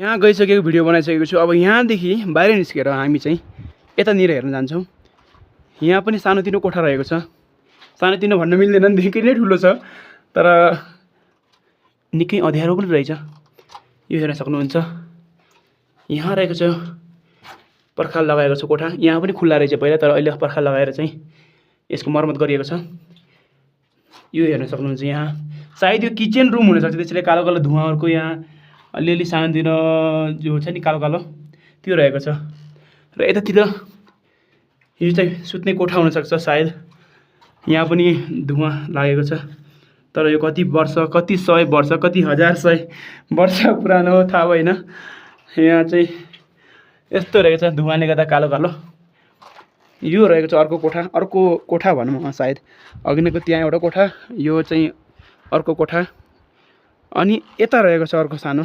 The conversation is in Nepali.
यहाँ गइसकेको भिडियो बनाइसकेको छु। अब यहाँदेखि बाहिर निस्केर हामी चाहिँ यतानिर हेर्न जान्छौँ। यहाँ पनि सानोतिनो कोठा रहेको छ। सानोतिनो भन्न मिल्दैन, निकै नै ठुलो छ, तर निकै अँध्यारो पनि रहेछ। यो हेर्न सक्नुहुन्छ। यहाँ रहेको छ पर्खाल लगाएको छ कोठा। यहाँ पनि खुल्ला रहेछ पहिला, तर अहिले पर्खाल लगाएर चाहिँ यसको मर्मत गरिएको छ। यो हेर्न सक्नुहुन्छ। यहाँ सायद यो किचन रुम हुनसक्छ, त्यसैले कालो कालो धुवाँहरूको यहाँ अलिअलि सानोतिनो जो छ नि कालो कालो त्यो रहेको छ। र यतातिर यो चाहिँ सुत्ने कोठा हुनसक्छ सायद। यहाँ पनि धुवाँ लागेको छ, तर यो कति वर्ष, कति सय वर्ष, कति हजार सय वर्ष पुरानो हो थाहा भएन। यहाँ चाहिँ यस्तो रहेको छ, धुवाँले गर्दा कालो कालो। यो रहेको छ अर्को कोठा। अर्को कोठा भनौँ सायद। अघिको त्यहाँ एउटा कोठा, यो चाहिँ अर्को कोठा। अनि यता रहेको छ अर्को सानो